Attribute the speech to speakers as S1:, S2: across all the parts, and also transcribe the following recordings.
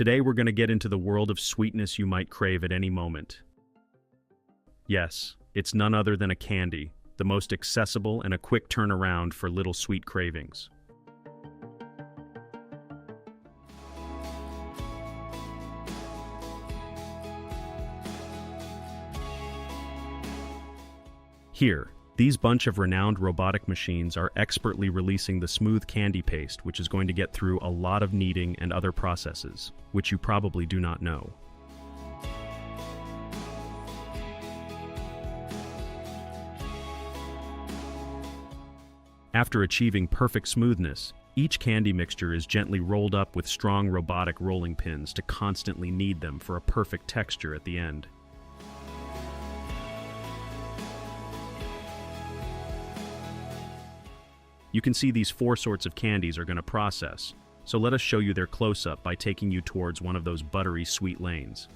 S1: Today we're going to get into the world of sweetness you might crave at any moment. Yes, it's none other than a candy, the most accessible and a quick turnaround for little sweet cravings. Here, these bunch of renowned robotic machines are expertly releasing the smooth candy paste, which is going to get through a lot of kneading and other processes, which you probably do not know. After achieving perfect smoothness, each candy mixture is gently rolled up with strong robotic rolling pins to constantly knead them for a perfect texture at the end. You can see these four sorts of candies are going to process, so let us show you their close-up by taking you towards one of those buttery sweet lanes.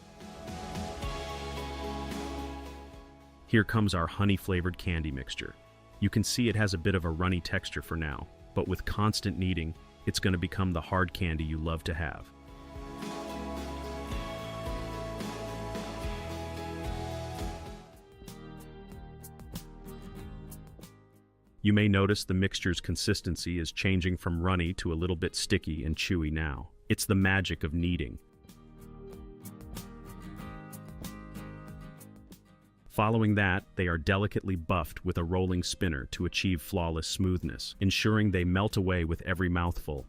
S1: Here comes our honey-flavored candy mixture. You can see it has a bit of a runny texture for now, but with constant kneading, it's going to become the hard candy you love to have. You may notice the mixture's consistency is changing from runny to a little bit sticky and chewy now. It's the magic of kneading. Following that, they are delicately buffed with a rolling spinner to achieve flawless smoothness, ensuring they melt away with every mouthful.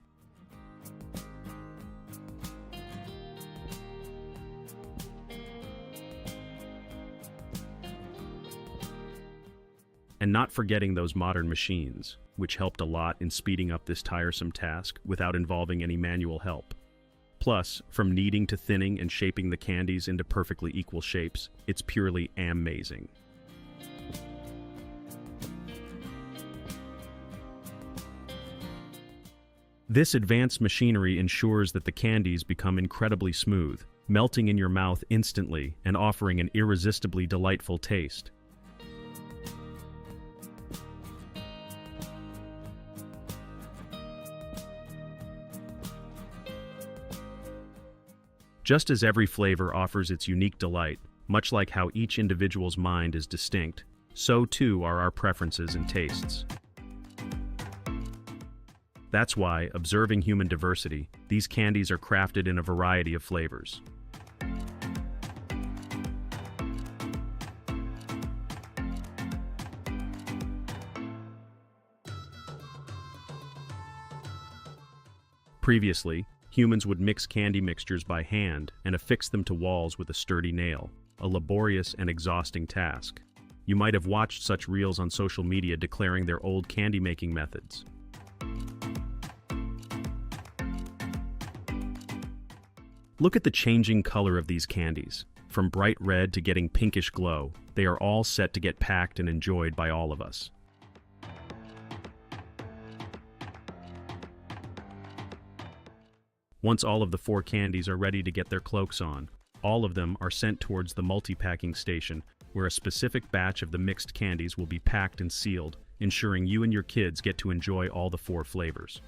S1: And not forgetting those modern machines, which helped a lot in speeding up this tiresome task without involving any manual help. Plus, from kneading to thinning and shaping the candies into perfectly equal shapes, it's purely amazing. This advanced machinery ensures that the candies become incredibly smooth, melting in your mouth instantly and offering an irresistibly delightful taste. Just as every flavor offers its unique delight, much like how each individual's mind is distinct, so too are our preferences and tastes. That's why, observing human diversity, these candies are crafted in a variety of flavors. Previously, humans would mix candy mixtures by hand and affix them to walls with a sturdy nail, a laborious and exhausting task. You might have watched such reels on social media declaring their old candy-making methods. Look at the changing color of these candies. From bright red to getting pinkish glow, they are all set to get packed and enjoyed by all of us. Once all of the four candies are ready to get their cloaks on, all of them are sent towards the multi-packing station, where a specific batch of the mixed candies will be packed and sealed, ensuring you and your kids get to enjoy all the four flavors.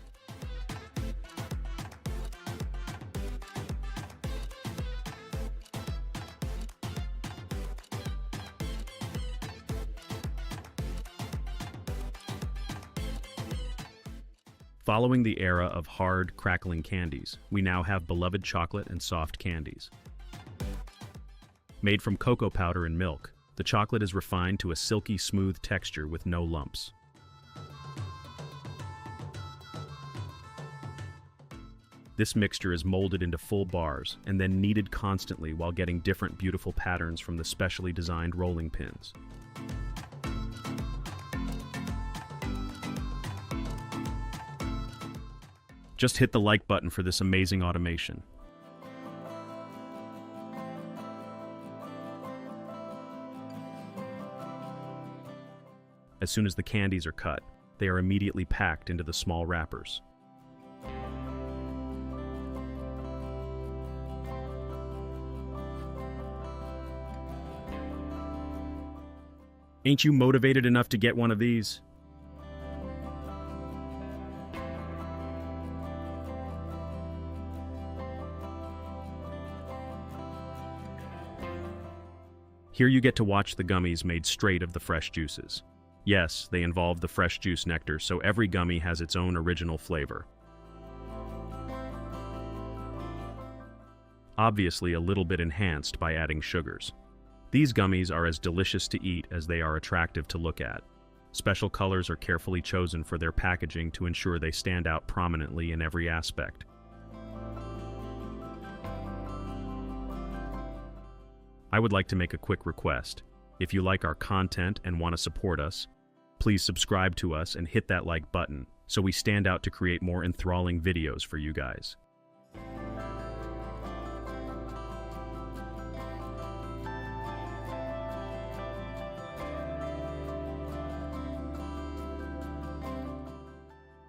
S1: Following the era of hard, crackling candies, we now have beloved chocolate and soft candies. Made from cocoa powder and milk, the chocolate is refined to a silky smooth texture with no lumps. This mixture is molded into full bars and then kneaded constantly while getting different beautiful patterns from the specially designed rolling pins. Just hit the like button for this amazing automation. As soon as the candies are cut, they are immediately packed into the small wrappers. Ain't you motivated enough to get one of these? Here you get to watch the gummies made straight of the fresh juices. Yes, they involve the fresh juice nectar, so every gummy has its own original flavor. Obviously a little bit enhanced by adding sugars. These gummies are as delicious to eat as they are attractive to look at. Special colors are carefully chosen for their packaging to ensure they stand out prominently in every aspect. I would like to make a quick request. If you like our content and want to support us, please subscribe to us and hit that like button so we stand out to create more enthralling videos for you guys.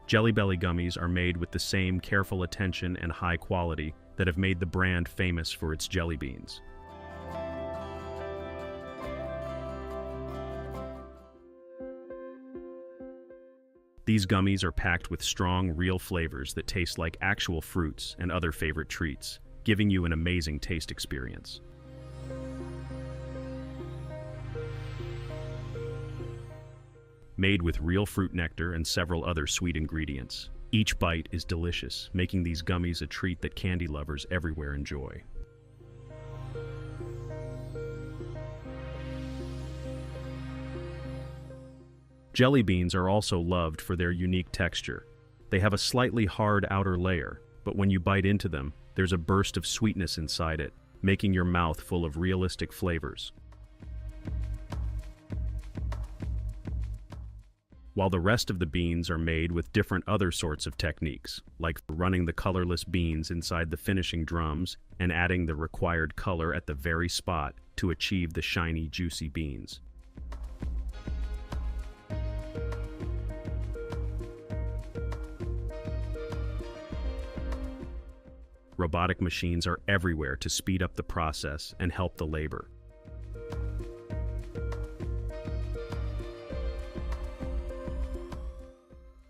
S1: Jelly Belly gummies are made with the same careful attention and high quality that have made the brand famous for its jelly beans. These gummies are packed with strong, real flavors that taste like actual fruits and other favorite treats, giving you an amazing taste experience. Made with real fruit nectar and several other sweet ingredients. Each bite is delicious, making these gummies a treat that candy lovers everywhere enjoy. Jelly beans are also loved for their unique texture. They have a slightly hard outer layer, but when you bite into them, there's a burst of sweetness inside it, making your mouth full of realistic flavors. While the rest of the beans are made with different other sorts of techniques, like running the colorless beans inside the finishing drums and adding the required color at the very spot to achieve the shiny, juicy beans. Robotic machines are everywhere to speed up the process and help the labor.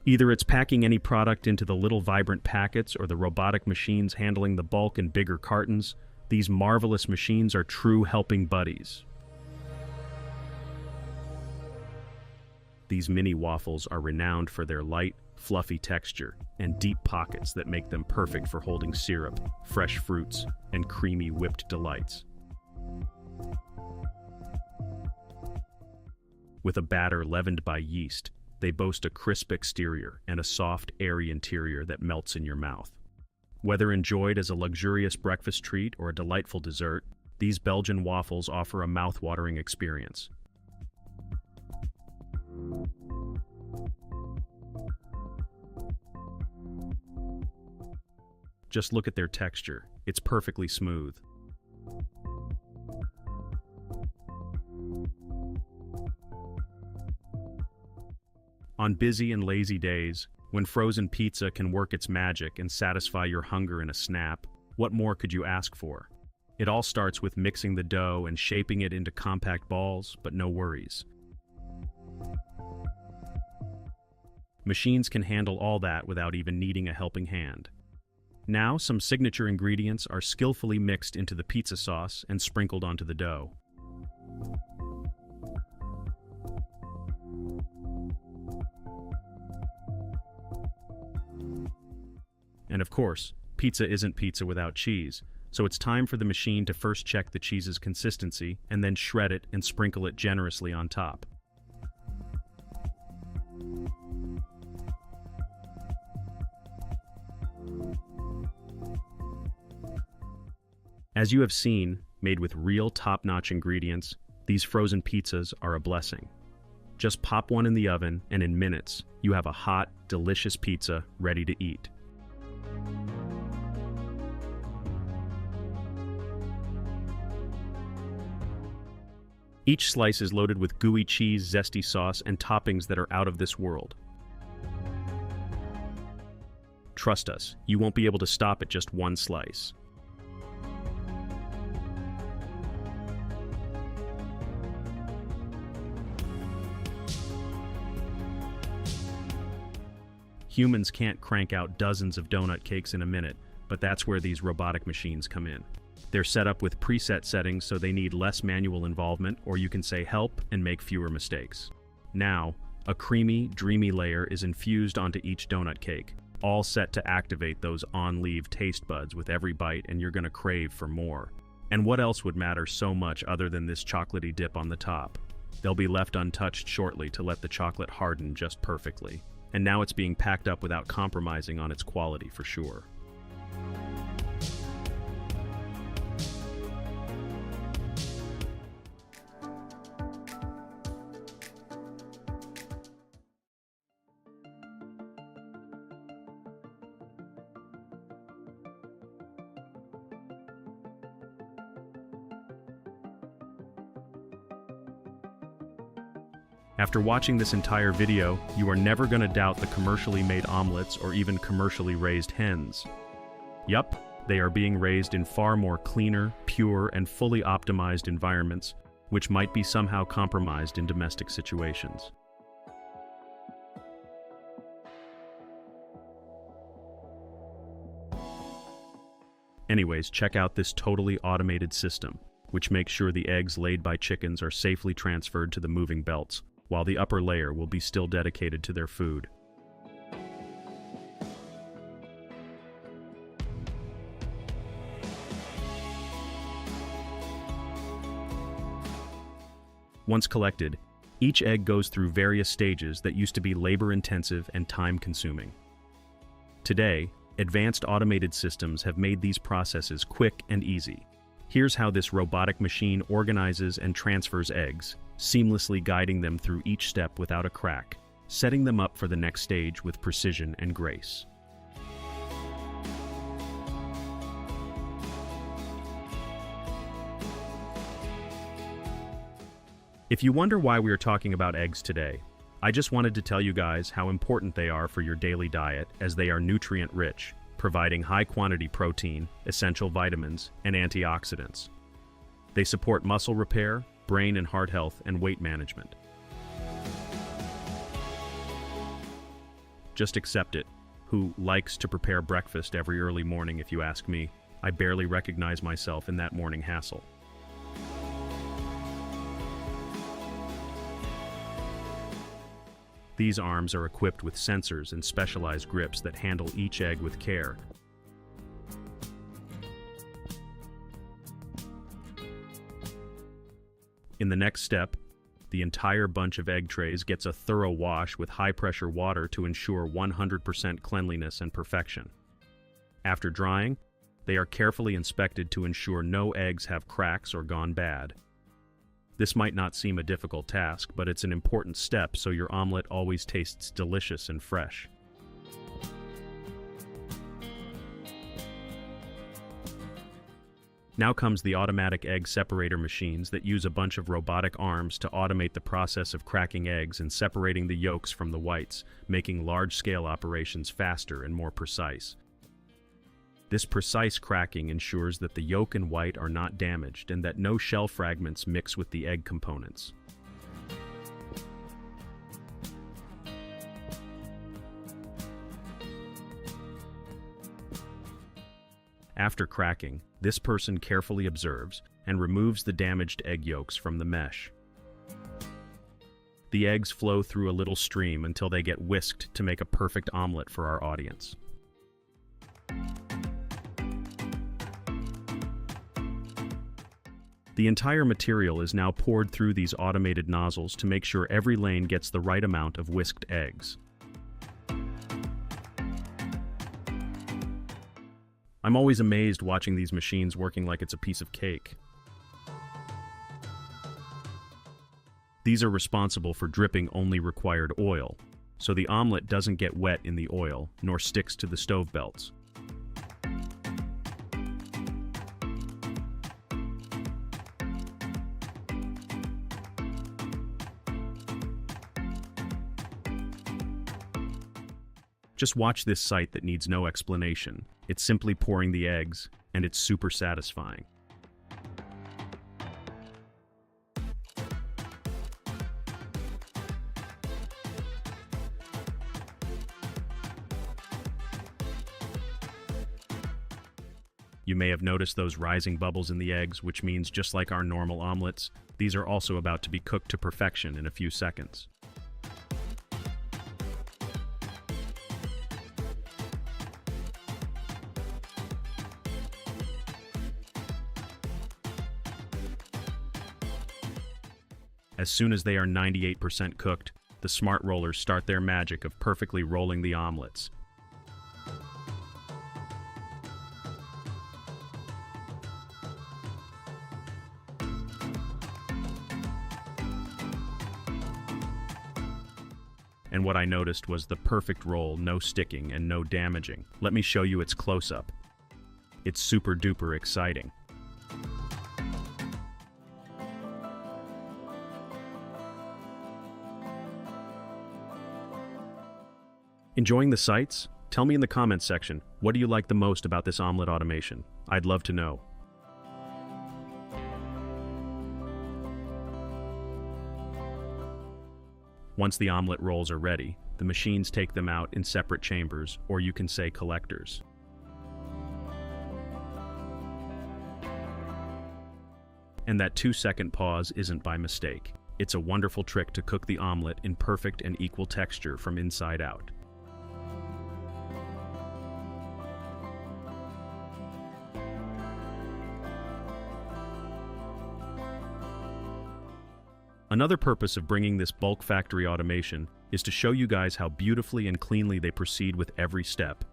S1: Either it's packing any product into the little vibrant packets or the robotic machines handling the bulk in bigger cartons, these marvelous machines are true helping buddies. These mini waffles are renowned for their light, fluffy texture and deep pockets that make them perfect for holding syrup, fresh fruits, and creamy whipped delights. With a batter leavened by yeast, they boast a crisp exterior and a soft, airy interior that melts in your mouth. Whether enjoyed as a luxurious breakfast treat or a delightful dessert, these Belgian waffles offer a mouth-watering experience. Just look at their texture. It's perfectly smooth. On busy and lazy days, when frozen pizza can work its magic and satisfy your hunger in a snap, what more could you ask for? It all starts with mixing the dough and shaping it into compact balls, but no worries. Machines can handle all that without even needing a helping hand. Now, some signature ingredients are skillfully mixed into the pizza sauce and sprinkled onto the dough. And of course, pizza isn't pizza without cheese, so it's time for the machine to first check the cheese's consistency and then shred it and sprinkle it generously on top. As you have seen, made with real top-notch ingredients, these frozen pizzas are a blessing. Just pop one in the oven and in minutes, you have a hot, delicious pizza ready to eat. Each slice is loaded with gooey cheese, zesty sauce, and toppings that are out of this world. Trust us, you won't be able to stop at just one slice. Humans can't crank out dozens of donut cakes in a minute, but that's where these robotic machines come in. They're set up with preset settings so they need less manual involvement, or you can say help and make fewer mistakes. Now, a creamy, dreamy layer is infused onto each donut cake, all set to activate those on-leave taste buds with every bite, and you're gonna crave for more. And what else would matter so much other than this chocolatey dip on the top? They'll be left untouched shortly to let the chocolate harden just perfectly. And now it's being packed up without compromising on its quality for sure. After watching this entire video, you are never going to doubt the commercially made omelets or even commercially raised hens. Yup, they are being raised in far more cleaner, pure, and fully optimized environments, which might be somehow compromised in domestic situations. Anyways, check out this totally automated system, which makes sure the eggs laid by chickens are safely transferred to the moving belts, while the upper layer will be still dedicated to their food. Once collected, each egg goes through various stages that used to be labor-intensive and time-consuming. Today, advanced automated systems have made these processes quick and easy. Here's how this robotic machine organizes and transfers eggs, seamlessly guiding them through each step without a crack, setting them up for the next stage with precision and grace. If you wonder why we are talking about eggs today, I just wanted to tell you guys how important they are for your daily diet, as they are nutrient-rich, providing high-quantity protein, essential vitamins, and antioxidants. They support muscle repair, brain and heart health, and weight management. Just accept it. Who likes to prepare breakfast every early morning, if you ask me? I barely recognize myself in that morning hassle. These arms are equipped with sensors and specialized grips that handle each egg with care. In the next step, the entire bunch of egg trays gets a thorough wash with high-pressure water to ensure 100% cleanliness and perfection. After drying, they are carefully inspected to ensure no eggs have cracks or gone bad. This might not seem a difficult task, but it's an important step so your omelet always tastes delicious and fresh. Now comes the automatic egg separator machines that use a bunch of robotic arms to automate the process of cracking eggs and separating the yolks from the whites, making large-scale operations faster and more precise. This precise cracking ensures that the yolk and white are not damaged and that no shell fragments mix with the egg components. After cracking, this person carefully observes and removes the damaged egg yolks from the mesh. The eggs flow through a little stream until they get whisked to make a perfect omelet for our audience. The entire material is now poured through these automated nozzles to make sure every lane gets the right amount of whisked eggs. I'm always amazed watching these machines working like it's a piece of cake. These are responsible for dripping only required oil, so the omelet doesn't get wet in the oil nor sticks to the stove belts. Just watch this sight that needs no explanation. It's simply pouring the eggs, and it's super satisfying. You may have noticed those rising bubbles in the eggs, which means just like our normal omelets, these are also about to be cooked to perfection in a few seconds. As soon as they are 98% cooked, the smart rollers start their magic of perfectly rolling the omelets. And what I noticed was the perfect roll, no sticking and no damaging. Let me show you its close-up. It's super duper exciting. Enjoying the sights? Tell me in the comments section, what do you like the most about this omelet automation? I'd love to know. Once the omelet rolls are ready, the machines take them out in separate chambers, or you can say collectors. And that 2-second pause isn't by mistake. It's a wonderful trick to cook the omelet in perfect and equal texture from inside out. Another purpose of bringing this bulk factory automation is to show you guys how beautifully and cleanly they proceed with every step,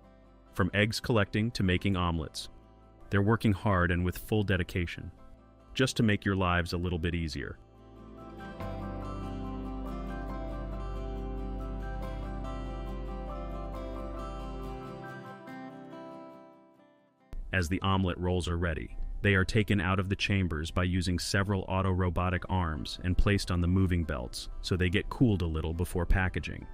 S1: from eggs collecting to making omelets. They're working hard and with full dedication, just to make your lives a little bit easier. As the omelet rolls are ready, they are taken out of the chambers by using several auto-robotic arms and placed on the moving belts, so they get cooled a little before packaging.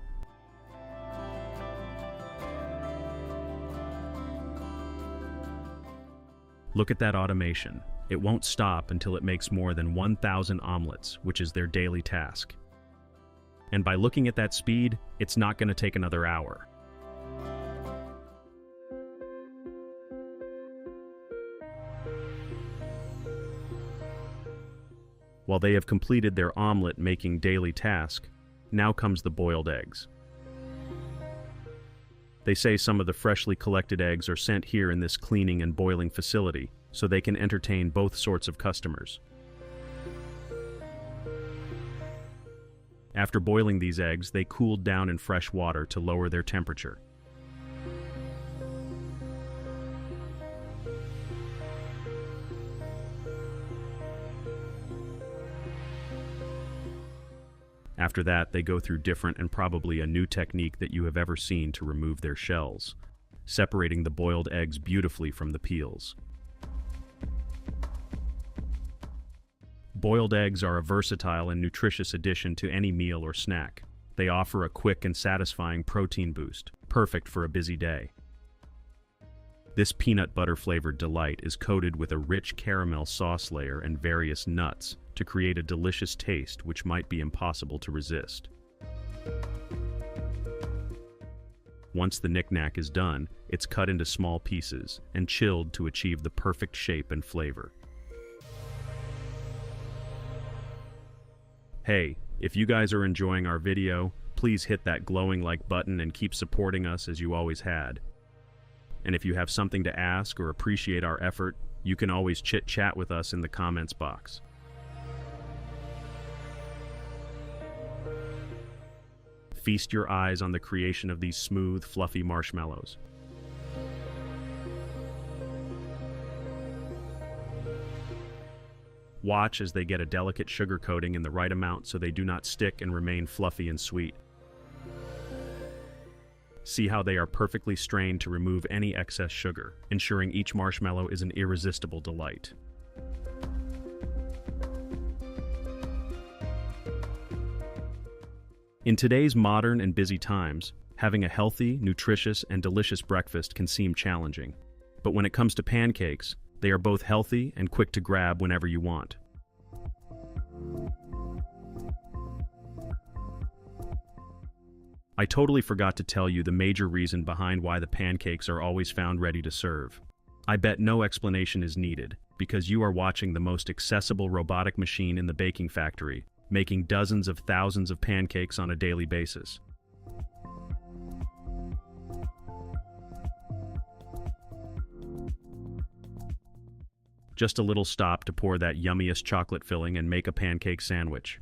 S1: Look at that automation. It won't stop until it makes more than 1,000 omelets, which is their daily task. And by looking at that speed, it's not going to take another hour. While they have completed their omelet-making daily task, now comes the boiled eggs. They say some of the freshly collected eggs are sent here in this cleaning and boiling facility, so they can entertain both sorts of customers. After boiling these eggs, they cooled down in fresh water to lower their temperature. After that, they go through different and probably a new technique that you have ever seen to remove their shells, separating the boiled eggs beautifully from the peels. Boiled eggs are a versatile and nutritious addition to any meal or snack. They offer a quick and satisfying protein boost, perfect for a busy day. This peanut butter flavored delight is coated with a rich caramel sauce layer and various nuts to create a delicious taste which might be impossible to resist. Once the knick-knack is done, it's cut into small pieces and chilled to achieve the perfect shape and flavor. Hey, if you guys are enjoying our video, please hit that glowing like button and keep supporting us as you always had. And if you have something to ask or appreciate our effort, you can always chit-chat with us in the comments box. Feast your eyes on the creation of these smooth, fluffy marshmallows. Watch as they get a delicate sugar coating in the right amount so they do not stick and remain fluffy and sweet. See how they are perfectly strained to remove any excess sugar, ensuring each marshmallow is an irresistible delight. In today's modern and busy times, having a healthy, nutritious, and delicious breakfast can seem challenging. But when it comes to pancakes, they are both healthy and quick to grab whenever you want. I totally forgot to tell you the major reason behind why the pancakes are always found ready to serve. I bet no explanation is needed, because you are watching the most accessible robotic machine in the baking factory, making dozens of thousands of pancakes on a daily basis. Just a little stop to pour that yummiest chocolate filling and make a pancake sandwich.